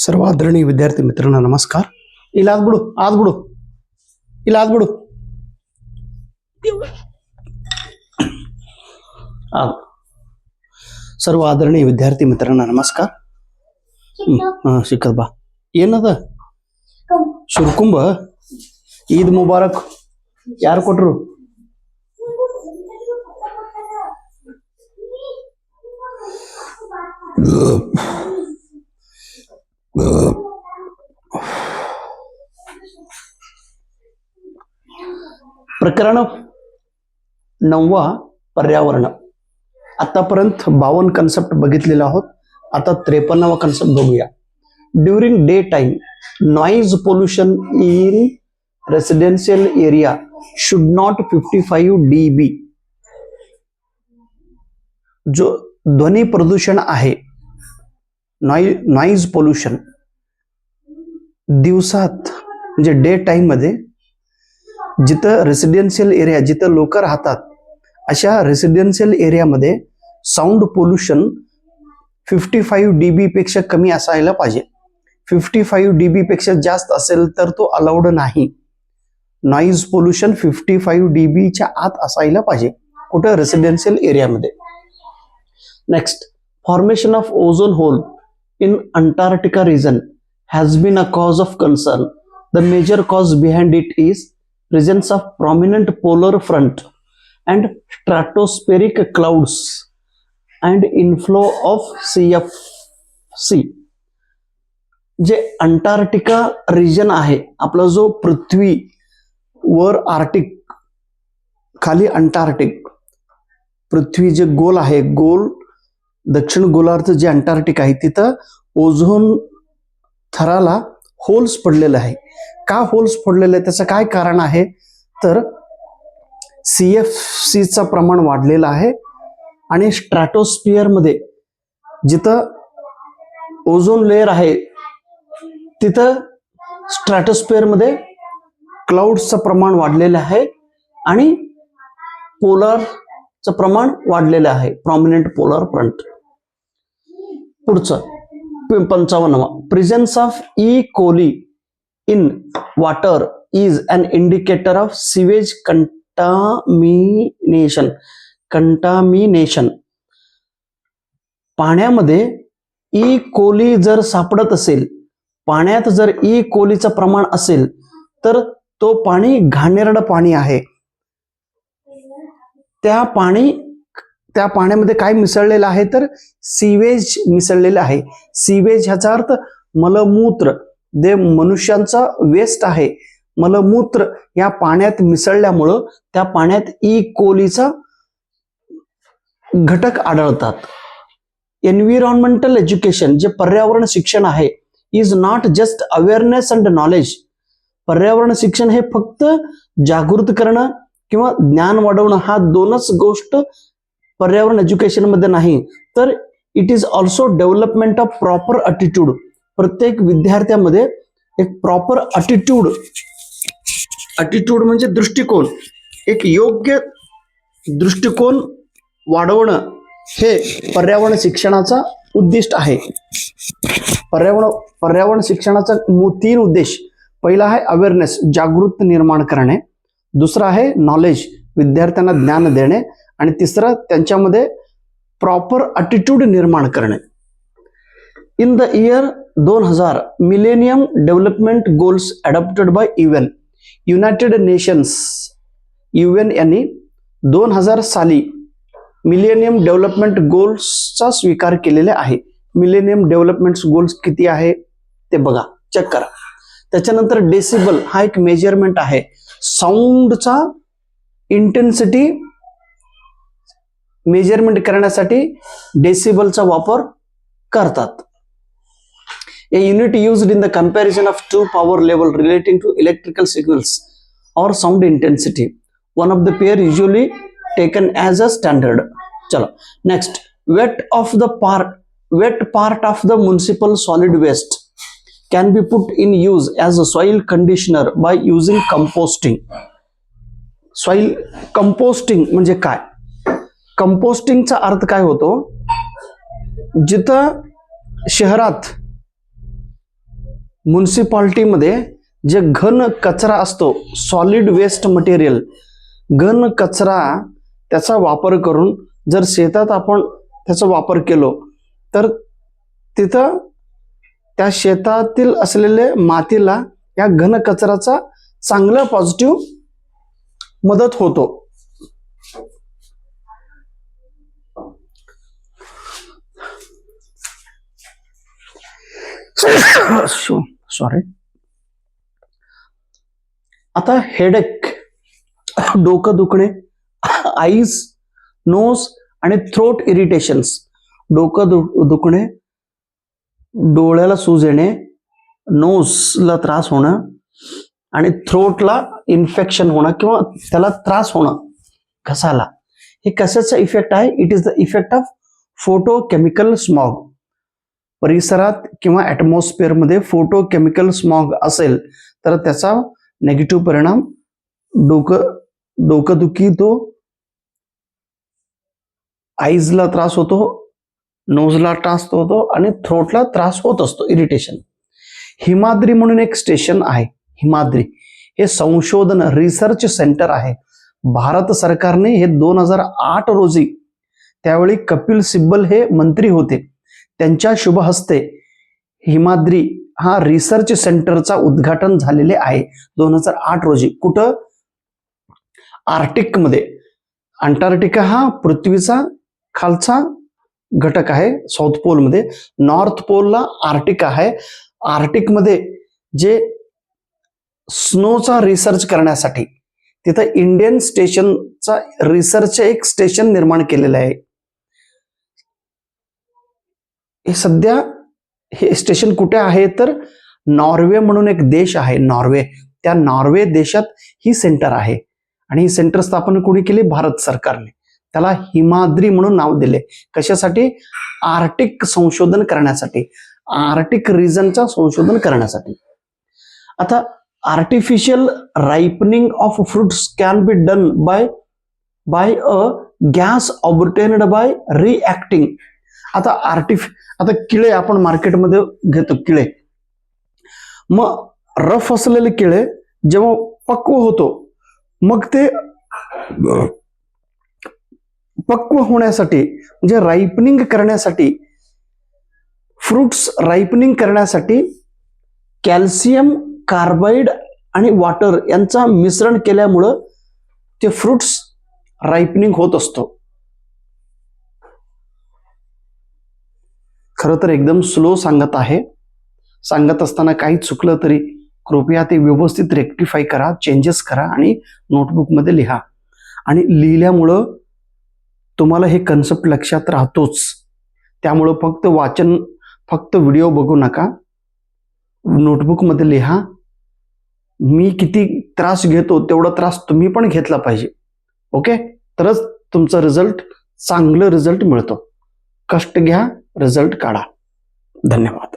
सर्व आदरणीय विद्यार्थी मित्रांना नमस्कार. इलाज बुडू आज बुडू इलाज बुडू आज सर्व आदरणीय विद्यार्थी मित्रांना नमस्कार. शिकत बा ಏನದ ಶುರುಕುಂಬ ಈದ್ ಮುಬಾರಕ್ ಯಾರು ಕೊಟ್ರು? प्रकरण 9 पर्यावरण. आतापर्यंत 52 कन्सेप्ट बघितलेला आहोत. आता 53वा कन्सेप्ट बघूया. During day time noise pollution in residential area should not 55 dB. जो ध्वनी प्रदूषण आहे, नॉइज पोल्यूशन, दिवसात म्हणजे डे टाइम मध्ये जिथं रेसिडेन्शियल एरिया, जिथं लोक राहतात अशा रेसिडेन्शियल एरियामध्ये साऊंड पोल्यूशन 55 dB पेक्षा कमी असायला पाहिजे. 55 dB पेक्षा जास्त असेल तर तो अलाउड नाही. नॉइज पोल्यूशन 55 dB च्या आत असायला पाहिजे कुठं? रेसिडेन्शियल एरियामध्ये. Next, formation of ozone hole in Antarctica region has been a cause of concern. The major cause behind it is presence of prominent polar front and stratospheric clouds and inflow of CFC. जे Antarctica region आहे आपला, जो पृथ्वी वर Arctic, खाली Antarctic, पृथ्वी जे गोल आहे, गोल दक्षिण गोलार्ध जे अंटार्क्टिक आहे, तिथं ओझोन थराला होल्स पडलेले आहे. का होल्स पडलेले आहे, त्याचं काय कारण आहे तर CFCचं प्रमाण वाढलेलं आहे आणि स्ट्रॅटोस्फिअर मध्ये जिथं ओझोन लेअर आहे तिथं स्ट्रॅटोस्फिअर मध्ये क्लाउड्सचं प्रमाण वाढलेलं आहे आणि पोलरचं प्रमाण वाढलेलं आहे, प्रॉमिनंट पोलर फ्रंट. पुढचं 55. Presence of E coli in water is an indicator of sewage contamination. पाण्यामध्ये ई कोली जर सापडत असेल, पाण्यात जर ई कोलीचं प्रमाण असेल तर तो पाणी घाणेरडं पाणी आहे. त्या पाण्यामध्ये काय मिसळलेलं आहे तर सीवेज मिसळलेलं आहे. सीवेज ह्याचा अर्थ मलमूत्र, जे मनुष्यांचा वेस्ट आहे, मलमूत्र या पाण्यात मिसळल्यामुळं त्या पाण्यात ई कोलीचा घटक आढळतात. एन्व्हायरमेंटल एज्युकेशन, जे पर्यावरण शिक्षण आहे, is not just awareness and knowledge. पर्यावरण शिक्षण हे फक्त जागृत करणं किंवा ज्ञान वाढवणं हा दोनच गोष्ट पर्यावरण एज्युकेशन मध्ये नाही, तर it is also development of proper attitude. प्रत्येक विद्यार्थ्यामध्ये एक प्रॉपर अटिट्यूड म्हणजे दृष्टिकोन, एक योग्य दृष्टिकोन वाढवणं हे पर्यावरण शिक्षणाचा उद्दिष्ट आहे. पर्यावरण शिक्षणाचा 3 उद्देश. पहिला आहे अवेअरनेस, जागृत निर्माण करणे. दुसरा आहे नॉलेज, विद्यार्थ्यांना ज्ञान देणे. आणि तिसरं त्यांच्यामध्ये प्रॉपर अटिट्यूड निर्माण करणे. In the year 2000 millennium development goals adopted by United nations, UN यांनी 2000 साली मिलेनियम डेव्हलपमेंट गोल्सचा स्वीकार केलेला आहे. मिलेनियम डेव्हलपमेंट गोल्स किती आहे ते बघा, चेक करा. त्याच्यानंतर डेसिबल हा एक मेजरमेंट आहे. साऊंडचा इंटेन्सिटी मेजरमेंट करण्यासाठी डेसिबलचा वापर करतात. A unit used in the comparison of two power level relating to electrical signals or sound intensity. One of the pair usually taken as a standard. चलो next, wet part of the municipal solid waste can be put in use as a soil conditioner by using composting. Soil composting म्हणजे काय? कंपोस्टिंगचा अर्थ काय होतो? जिथं शहरात म्युन्सिपाल्टीमध्ये जे घन कचरा असतो, सॉलिड वेस्ट मटेरियल, घन कचरा त्याचा वापर करून जर शेतात आपण त्याचा वापर केलो तर तिथं त्या शेतातील असलेल्या मातीला या घन कचऱ्याचा चांगला पॉझिटिव्ह मदत होतो. सॉरी. आता हेडेक, डोकं दुखणे, आईज, नोज आणि थ्रोट इरिटेशन्स, डोकं दुखणे, डोळ्याला सूज येणे, नोजला त्रास होणं आणि थ्रोटला इन्फेक्शन होणं किंवा त्याला त्रास होणं घसाला, हे कशाचा इफेक्ट आहे? It is the effect of photochemical smog. परिसरात किंवा ॲटमॉस्फिअरमध्ये फोटोकेमिकल स्मॉग असेल तर त्याचा नेगेटिव्ह परिणाम डोकंदुखी होतो, आईजला त्रास होतो, नोजला त्रास होतो आणि थ्रोटला त्रास होत असतो, इरिटेशन. हिमाद्री म्हणून एक स्टेशन आहे. हिमाद्री हे संशोधन रिसर्च सेंटर आहे. भारत सरकारने हे 2008 रोजी, त्यावेळी कपिल सिब्बल हे मंत्री होते, त्यांच्या शुभ हस्ते हिमाद्री हा रिसर्च सेंटरचा उद्घाटन झालेले आहे 2008 रोजी. कुठं? आर्टिक मध्ये. अंटार्क्टिका हा पृथ्वीचा खालचा घटक आहे साऊथ पोल मध्ये. नॉर्थ पोलला आर्टिक आहे. आर्टिक मध्ये जे स्नोचा रिसर्च करण्यासाठी तिथं इंडियन स्टेशनचा रिसर्च एक स्टेशन निर्माण केलेलं आहे. हे सध्या हे स्टेशन कुठे आहे तर नॉर्वे म्हणून एक देश आहे, नॉर्वे. त्या नॉर्वे देशात ही सेंटर आहे आणि ही सेंटर स्थापन कोणी केली? भारत सरकारने. त्याला हिमाद्री म्हणून नाव दिले. कशासाठी? आर्टिक संशोधन करण्यासाठी, आर्टिक रिजनचा संशोधन करण्यासाठी. आता artificial ripening of fruits can be done by a gas obtained by reacting. आता आता किळे आपण मार्केटमध्ये घेतो, किळे. मग रफ असलेले किळे जेव्हा पक्व होतो, मग ते पक्व होण्यासाठी म्हणजे रायपनिंग करण्यासाठी, फ्रुट्स रायपनिंग करण्यासाठी कॅल्शियम कार्बाइड आणि वॉटर यांचा मिश्रण केल्यामुळं ते फ्रुट्स रायपनिंग होत असतो. खरं तर एकदम स्लो सांगत आहे. सांगत असताना काही चुकलं तरी कृपया ते व्यवस्थित रेक्टिफाय करा, चेंजेस करा आणि नोटबुकमध्ये लिहा. आणि लिहिल्यामुळं तुम्हाला हे कन्सेप्ट लक्षात राहतोच. त्यामुळं फक्त वाचन, फक्त व्हिडिओ बघू नका, नोटबुकमध्ये लिहा. मी किती त्रास घेतो तेवढा त्रास तुम्ही पण घेतला पाहिजे. ओके? तरच तुमचा रिझल्ट, चांगलं रिझल्ट मिळतो. कष्ट घ्या, रिझल्ट काढा. धन्यवाद.